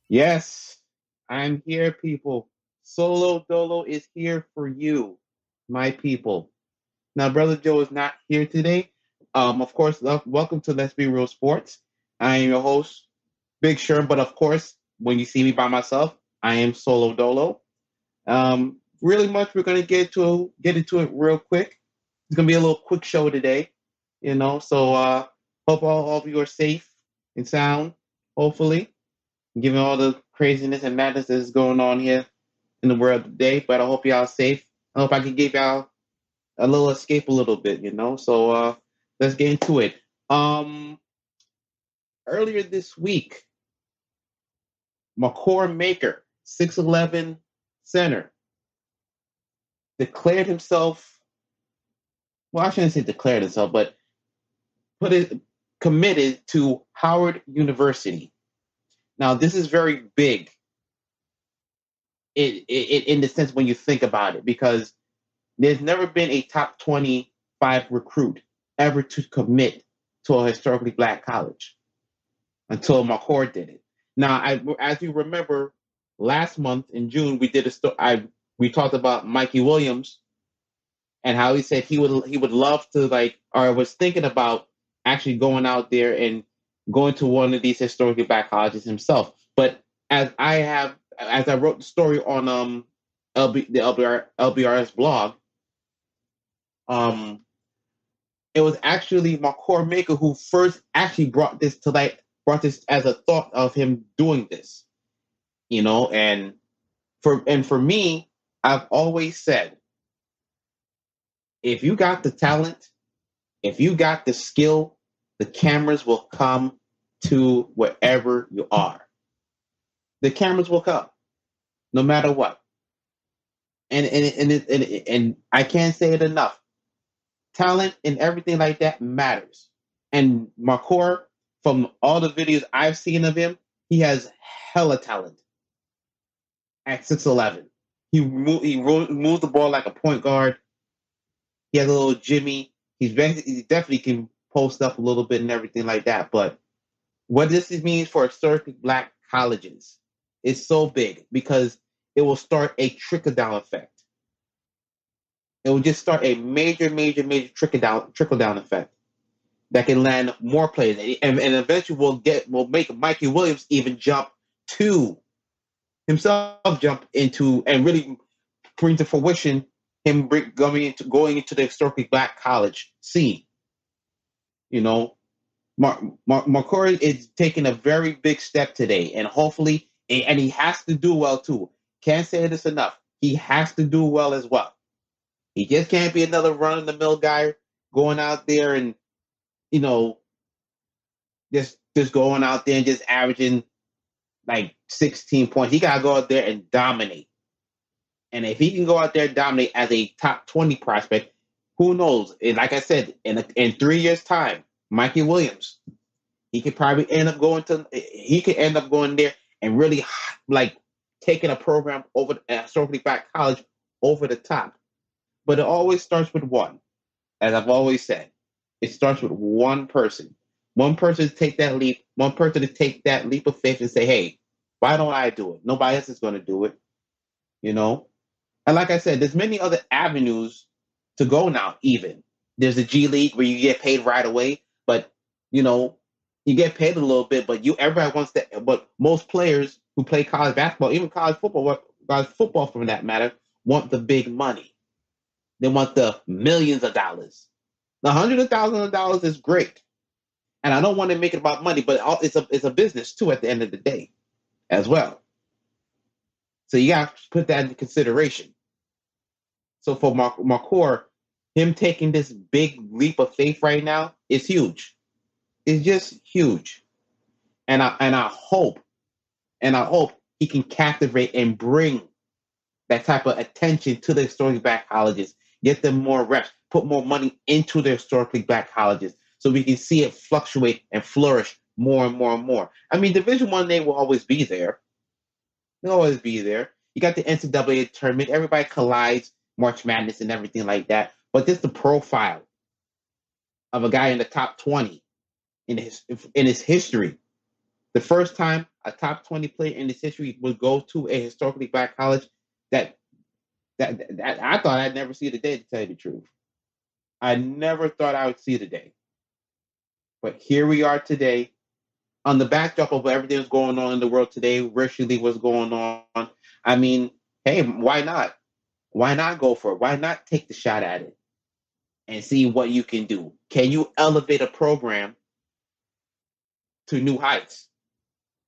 Yes, I'm here, people. Solo Dolo is here for you, my people. Now, Brother Joe is not here today. Of course, welcome to Let's Be Real Sports. I am your host, Big Sherm, but of course, when you see me by myself, I am Solo Dolo. Really much, we're gonna get into it real quick. It's gonna be a little quick show today, So hope all of you are safe and sound. Hopefully, given all the craziness and madness that is going on here in the world today. But I hope y'all safe. I hope I can give y'all a little escape a little bit. So let's get into it. Um Earlier this week, McCord Maker, 6'11" center, declared himself, well, I shouldn't say declared himself, but put it committed to Howard University. Now, this is very big in the sense when you think about it, because there's never been a top 25 recruit ever to commit to a historically black college until McCord did it. Now, as you remember, last month in June, we did a we talked about Mikey Williams and how he said he would love to, or was thinking about actually going out there and going to one of these historically black colleges himself. But as I wrote the story on the LBRS blog, um, it was actually McCord Maker who first actually brought this to light, brought this as a thought of him doing this, and for me, I've always said, if you got the talent, if you got the skill, the cameras will come to wherever you are. The cameras will come, no matter what. And I can't say it enough. Talent and everything like that matters. And McCord, from all the videos I've seen of him, he has hella talent at 6'11". He moves the ball like a point guard. He has a little Jimmy. He definitely can post up a little bit and everything like that. But what this means for historically black colleges is so big, because it will start a trickle down effect. It will just start a major, major, major trickle down effect that can land more players, and eventually will make Mikey Williams even jump into and really bring to fruition him going into the historically black college scene. You know, McCord is taking a very big step today, and hopefully, and he has to do well too. Can't say this enough. He has to do well as well. He just can't be another run of the mill guy going out there and you know just going out there and just averaging like 16 points. He gotta go out there and dominate. And if he can go out there and dominate as a top 20 prospect, who knows? And like I said, in 3 years' time, Mikey Williams, he could end up going there and really like taking a program over historically black college over the top. But it always starts with one, as I've always said. It starts with one person. One person to take that leap, one person to take that leap of faith and say, hey, why don't I do it? Nobody else is going to do it, you know? And like I said, there's many other avenues to go now, even. There's the G League where you get paid right away, but, you know, you get paid a little bit, but everybody wants that. But most players who play college basketball, even college football for that matter, want the big money. They want the millions of dollars. The hundreds of thousands of dollars is great. And I don't want to make it about money, but it's a business too at the end of the day as well. So you got to put that into consideration. So for McCord, him taking this big leap of faith right now is huge. It's just huge. And I hope he can captivate and bring that type of attention to the historically black colleges, get them more reps, put more money into the historically black colleges, so we can see it fluctuate and flourish more and more and more. I mean, Division One name will always be there. They'll always be there. You got the NCAA tournament. Everybody collides, March Madness and everything like that. But this is the profile of a guy in the top 20 in his history. the first time a top 20 player in this history would go to a historically black college, that that I thought I'd never see the day, to tell you the truth. I never thought I would see the day. But here we are today, on the backdrop of everything that's going on in the world today, racially what's going on. I mean, hey, why not? Why not go for it? Why not take the shot at it and see what you can do? Can you elevate a program to new heights?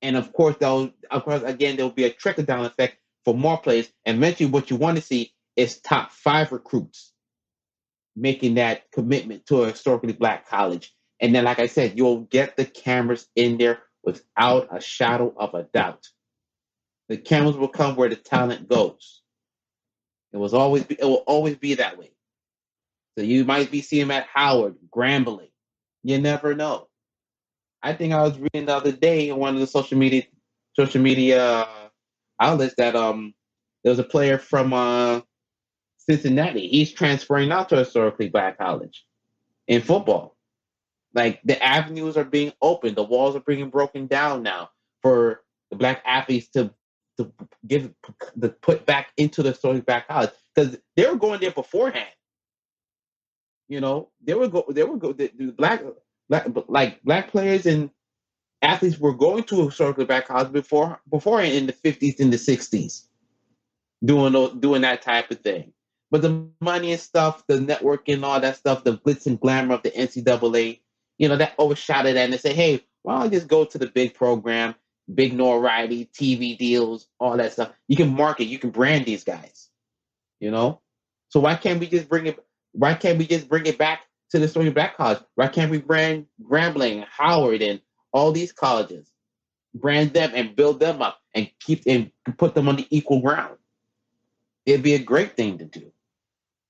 And of course, again, there'll be a trickle down effect for more players. And eventually, what you want to see is top 5 recruits making that commitment to a historically black college. And then, like I said, you'll get the cameras in there without a shadow of a doubt. The cameras will come where the talent goes. It will always be that way. So you might be seeing him at Howard, Grambling. You never know. I think I was reading the other day in one of the social media outlets that there was a player from Cincinnati. He's transferring out to a historically black college in football. Like, the avenues are being opened, the walls are being broken down now for the black athletes to put back into the historically black college, because they were going there beforehand. You know, the black players and athletes were going to historically black college beforehand in the 50s and the 60s, doing that type of thing. But the money and stuff, the networking, all that stuff, the glitz and glamour of the NCAA, that overshadowed that, and they say, hey, why don't I just go to the big program, big notoriety, TV deals, all that stuff. You can market, you can brand these guys, So why can't we just bring it back to the story of black college? Why can't we brand Grambling, Howard, and all these colleges, brand them and build them up and put them on the equal ground? It'd be a great thing to do,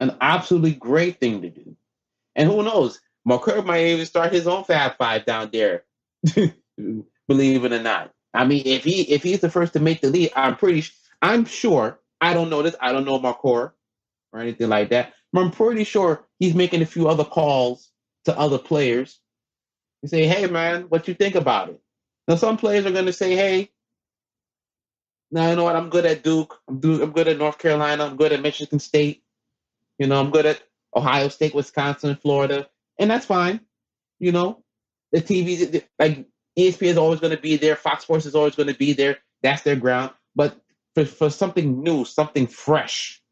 an absolutely great thing to do. And who knows, McCurry might even start his own Fab Five down there. Believe it or not. I mean, if he's the first to make the lead, I'm sure. I don't know this. I don't know McCurry or anything like that. But I'm pretty sure he's making a few other calls to other players and say, hey, man, what you think about it? Now, some players are going to say, hey, now you know what? I'm good at Duke. I'm good at North Carolina. I'm good at Michigan State. I'm good at Ohio State, Wisconsin, Florida. And that's fine. The TV, like ESPN is always going to be there. Fox Sports is always going to be there. That's their ground. But for something new, something fresh,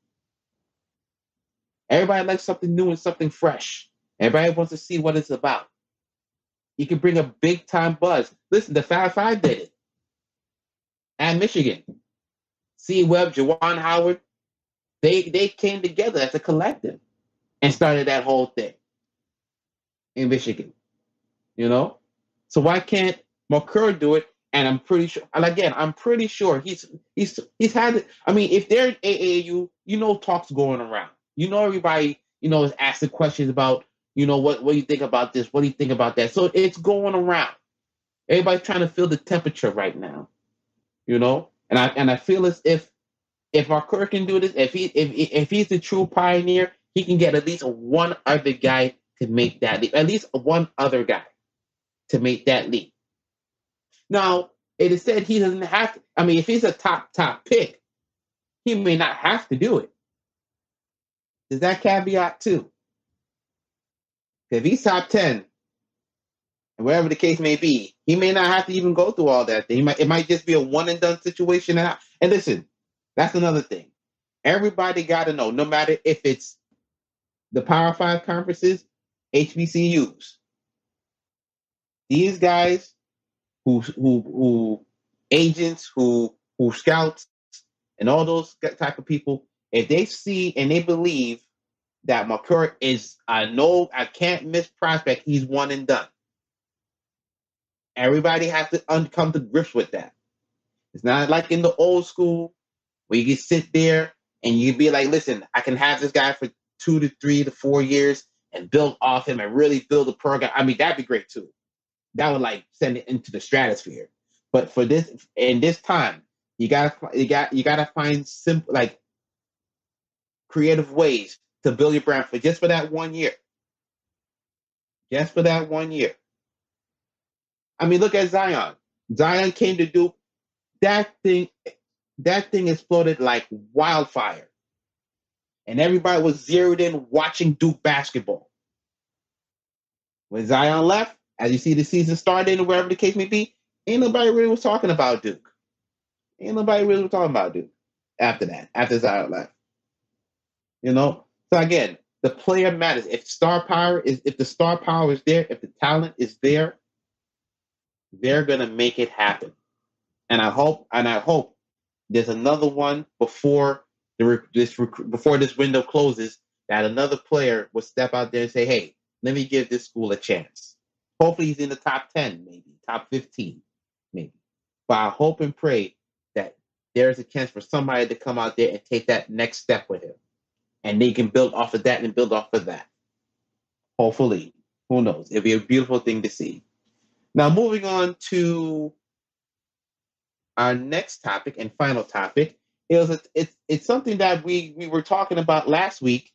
everybody likes something new and something fresh. Everybody wants to see what it's about. You can bring a big time buzz. Listen, the Fab Five did it at Michigan. C. Webb, Juwan Howard, they came together as a collective and started that whole thing in Michigan. So why can't McCurry do it? And I'm pretty sure. And again, I'm pretty sure he's had it. I mean, if they're AAU, talks going around. Everybody, is asking questions about, what do you think about this? What do you think about that? So it's going around. Everybody's trying to feel the temperature right now. And I feel as if McCurry can do this, if he's the true pioneer, he can get at least one other guy to make that leap. At least one other guy to make that leap. Now, it is said he doesn't have to. I mean, if he's a top pick, he may not have to do it. There's that caveat too. If he's top 10, and whatever the case may be, he may not have to even go through all that. It might just be a one and done situation. And listen, that's another thing. Everybody got to know, no matter if it's the Power 5 conferences, HBCUs, these guys who agents, who scouts, and all those type of people, if they see and they believe that McCurry is I can't miss prospect, he's one and done. Everybody has to come to grips with that. It's not like in the old school where you can sit there and you be like, listen, I can have this guy for 2 to 3 to 4 years and build off him and really build a program. I mean, that'd be great too. That would send it into the stratosphere. But for this, in this time, you gotta find simple, creative ways to build your brand for that 1 year. Just for that 1 year. I mean, look at Zion. Zion came to Duke. That thing, that thing exploded like wildfire, and everybody was zeroed in watching Duke basketball. When Zion left, as you see the season started, and wherever the case may be, ain't nobody really was talking about Duke. Ain't nobody really was talking about Duke after that. After Zion left, you know. So again, the player matters. If the star power is there, if the talent is there, they're gonna make it happen. And I hope there's another one before this window closes that another player will step out there and say, "Hey, let me give this school a chance." Hopefully, he's in the top 10, maybe top 15, maybe. But I hope and pray that there's a chance for somebody to come out there and take that next step with him, and they can build off of that and build off of that. Hopefully, who knows? It'll be a beautiful thing to see. Now, moving on to our next topic and final topic it's something that we were talking about last week,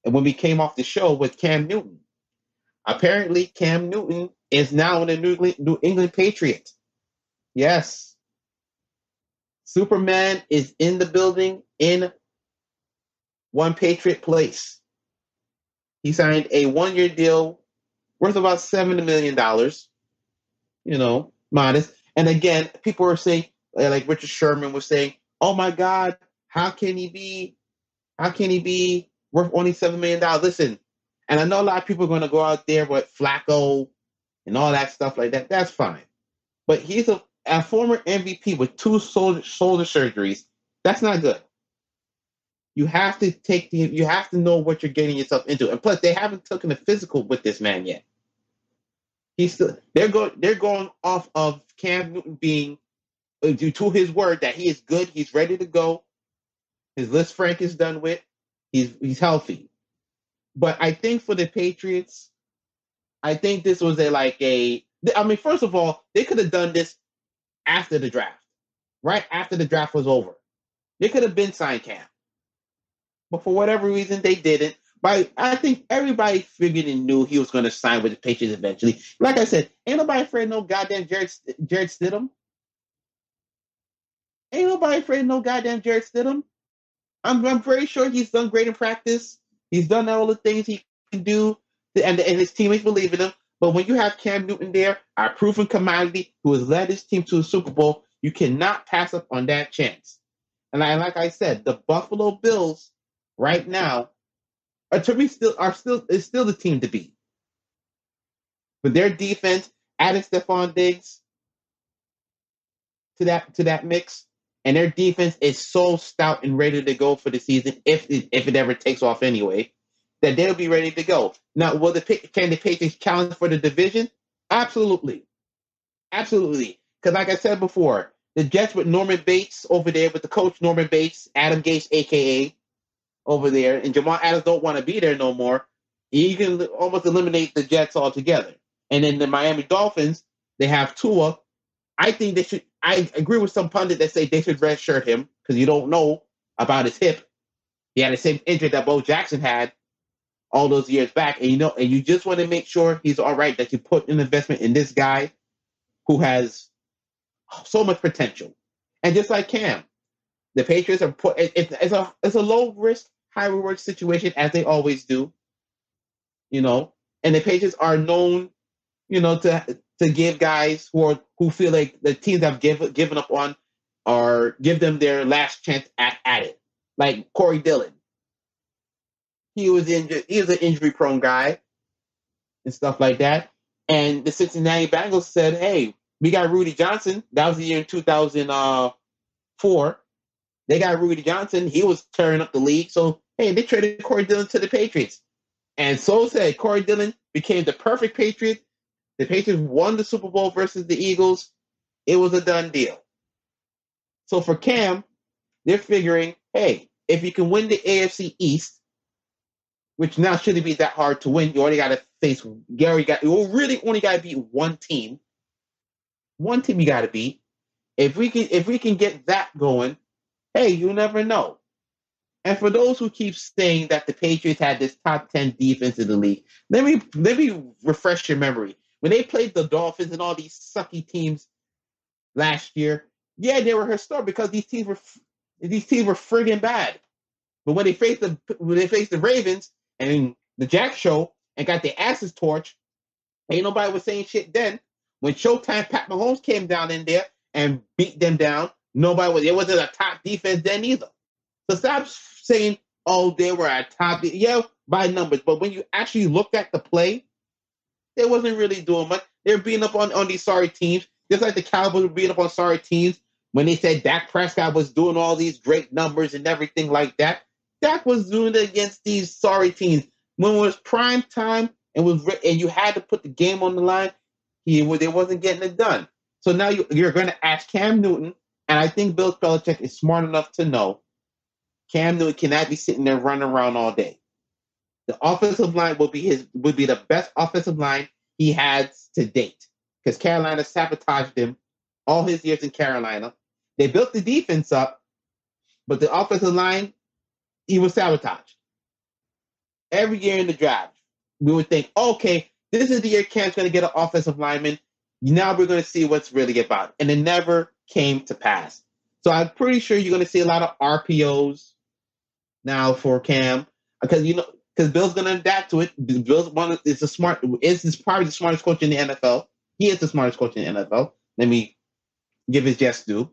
and when we came off the show with Cam Newton. Apparently, Cam Newton is now in the New England Patriots. Yes, Superman is in the building in one Patriot place. He signed a 1-year deal worth about $70 million. Modest. And again, people are saying, like Richard Sherman was saying, "Oh my God, how can he be worth only $7 million?" Listen, and I know a lot of people are going to go out there with Flacco and all that stuff like that. That's fine, but he's a former MVP with 2 shoulder surgeries. That's not good. You have to know what you're getting yourself into, and plus, they haven't taken a physical with this man yet. They're going off of Cam Newton being, due to his word, that he is good, he's ready to go. His list Frank is done with. He's healthy. But I think for the Patriots, I think this was first of all, they could have done this after the draft. Right after the draft was over. They could have been signed Cam. But for whatever reason, they didn't. But I think everybody figured and knew he was going to sign with the Patriots eventually. Like I said, ain't nobody afraid of no goddamn Jared Stidham. Ain't nobody afraid of no goddamn Jared Stidham. I'm very sure he's done great in practice. He's done all the things he can do, and his teammates believe in him. But when you have Cam Newton there, our proven commodity who has led his team to a Super Bowl, you cannot pass up on that chance. And like I said, the Buffalo Bills right now to me still the team to beat. With their defense, adding Stephon Diggs to that mix, and their defense is so stout and ready to go for the season, if it ever takes off anyway, that they'll be ready to go. Now, can the Patriots challenge for the division? Absolutely. Absolutely. Because like I said before, the Jets with Norman Bates over there, with the coach Norman Bates, Adam Gase, a.k.a., over there, and Jamal Adams don't want to be there no more, you can almost eliminate the Jets altogether. And then the Miami Dolphins, they have Tua. I think they should. I agree with some pundit that say they should redshirt him because you don't know about his hip. He had the same injury that Bo Jackson had all those years back, and you just want to make sure he's all right. That you put an investment in this guy who has so much potential. And just like Cam, the Patriots are it's a low risk, high reward situation, as they always do. And the Patriots are known, to give guys who feel like the teams have given up on, or give them their last chance at it. Like Corey Dillon. He was injured. He was an injury-prone guy and stuff like that. And the Cincinnati Bengals said, "Hey, we got Rudy Johnson." That was the year in 2004. They got Rudy Johnson. He was tearing up the league. So, hey, they traded Corey Dillon to the Patriots. And so said Corey Dillon became the perfect Patriot. The Patriots won the Super Bowl versus the Eagles. It was a done deal. So for Cam, they're figuring, hey, if you can win the AFC East, which now shouldn't be that hard to win, you only got to face Gary. You really only got to beat one team. One team you got to beat. If we can get that going, hey, you never know. And for those who keep saying that the Patriots had this top 10 defense in the league, let me refresh your memory. When they played the Dolphins and all these sucky teams last year, yeah, they were historic because these teams were friggin' bad. But when they faced the Ravens and the Jack Show and got their asses torched, ain't nobody was saying shit then. When Showtime Pat Mahomes came down in there and beat them down, nobody was. It wasn't a top defense then either. So stop saying, "Oh, they were a top." Yeah, by numbers, but when you actually looked at the play, they wasn't really doing much. They were beating up on these sorry teams, just like the Cowboys were beating up on sorry teams when they said Dak Prescott was doing all these great numbers and everything like that. Dak was doing it against these sorry teams when it was prime time and you had to put the game on the line. They wasn't getting it done. So now you're going to ask Cam Newton, and I think Bill Belichick is smart enough to know Cam Newton cannot be sitting there running around all day. The offensive line would be the best offensive line he has to date because Carolina sabotaged him all his years in Carolina. They built the defense up, but the offensive line, he was sabotaged. Every year in the draft, we would think, okay, this is the year Cam's going to get an offensive lineman. Now we're going to see what's really about. And it never came to pass. So I'm pretty sure you're going to see a lot of RPOs now for Cam because Bill's going to adapt to it. Bill's probably the smartest coach in the NFL. He is the smartest coach in the NFL. Let me give his just due.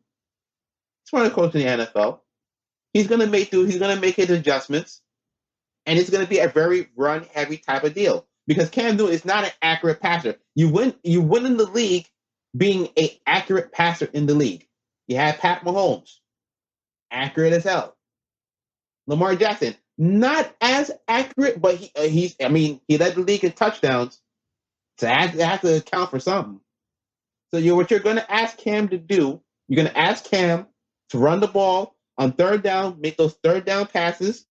Smartest coach in the NFL. He's going to make his adjustments, and it's going to be a very run-heavy type of deal because Cam Newton is not an accurate passer. You win in the league being an accurate passer in the league. You had Pat Mahomes, accurate as hell. Lamar Jackson, not as accurate, but he led the league in touchdowns, so it has to account for something. So what you're going to ask Cam to do, you're going to ask Cam to run the ball on third down, make those third down passes,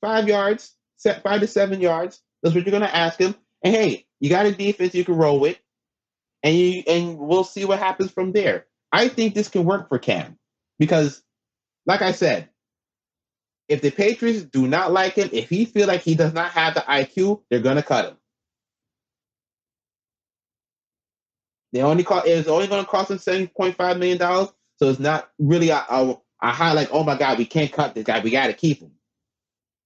5 yards, 5 to 7 yards. That's what you're going to ask him. And hey, you got a defense you can roll with, and we'll see what happens from there. I think this can work for Cam because, like I said, if the Patriots do not like him, if he feel like he does not have the IQ, they're going to cut him. It's only going to cost him $7.5 million, so it's not really a high like, oh my God, we can't cut this guy, we got to keep him.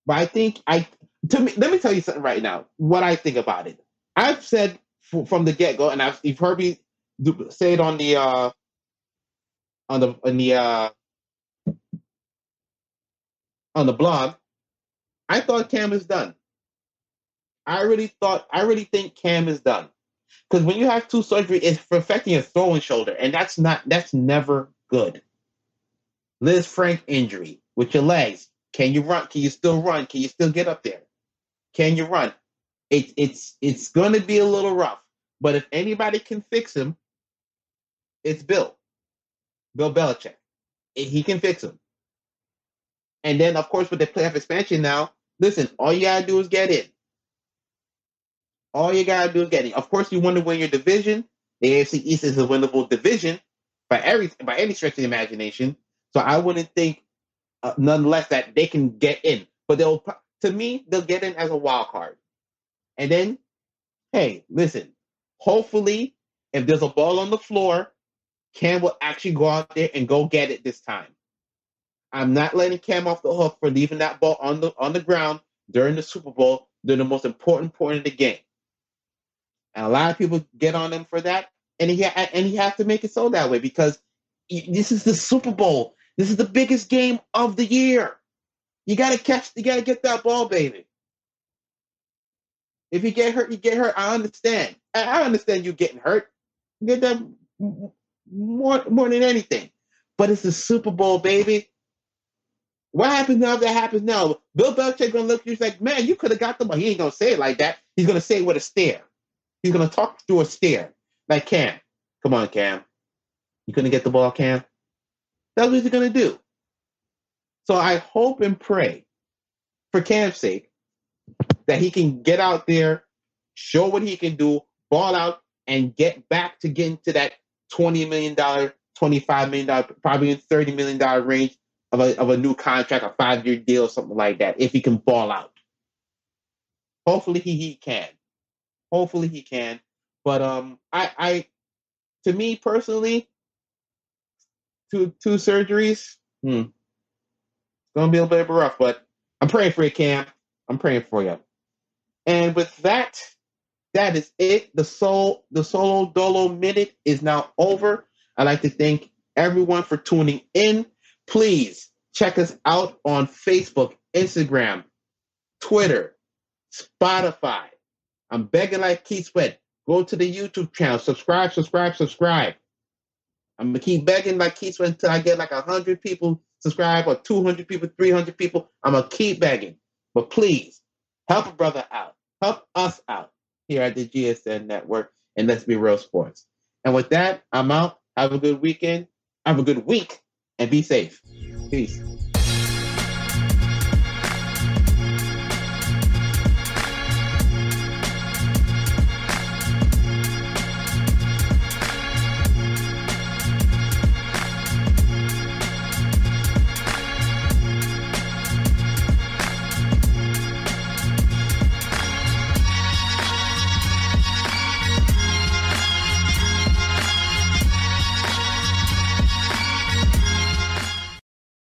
But I think let me tell you something right now. What I think about it, I've said from the get go, and you've heard me say it on the blog. I thought Cam is done. I really think Cam is done. Because when you have two surgery, it's affecting your throwing shoulder, and that's never good. Liz Frank injury with your legs. Can you run? Can you still run? Can you still get up there? Can you run? It's going to be a little rough, but if anybody can fix him, it's Bill Belichick. He can fix him. And then, of course, with the playoff expansion now, listen, all you gotta do is get in. All you gotta do is get in. Of course, you want to win your division. The AFC East is a winnable division by any stretch of the imagination. So I wouldn't think, nonetheless, that they can get in. But they'll get in as a wild card. And then, hey, listen. Hopefully, if there's a ball on the floor, Cam will actually go out there and go get it this time. I'm not letting Cam off the hook for leaving that ball on the ground during the Super Bowl, during the most important point of the game. And a lot of people get on him for that, and he has to make it so that way because this is the Super Bowl. This is the biggest game of the year. You gotta get that ball, baby. If you get hurt, you get hurt. I understand. I understand you getting hurt. You get that more than anything. But it's the Super Bowl, baby. What happens now if that happens now? Bill Belichick gonna look at you like, man, you could have got the ball. He ain't gonna say it like that. He's gonna say it with a stare. He's gonna talk through a stare. Like, Cam, come on, Cam. You couldn't get the ball, Cam? That's what he's gonna do. So I hope and pray for Cam's sake that he can get out there, show what he can do, ball out, and get back to getting to that $20 million, $25 million, probably $30 million range of a new contract, a 5-year deal, something like that, if he can ball out. Hopefully he can. Hopefully he can. But I to me personally, two surgeries. It's gonna be a little bit rough, but I'm praying for you, Cam. I'm praying for you. And with that, that is it. The Solo Dolo Minute is now over. I'd like to thank everyone for tuning in. Please check us out on Facebook, Instagram, Twitter, Spotify. I'm begging like Keith Sweat. Go to the YouTube channel. Subscribe. I'm going to keep begging like Keith Sweat until I get like 100 people subscribe or 200 people, 300 people. I'm going to keep begging. But please, help a brother out. Help us out here at the GSN Network. And let's be real sports. And with that, I'm out. Have a good weekend. Have a good week. And be safe. Peace.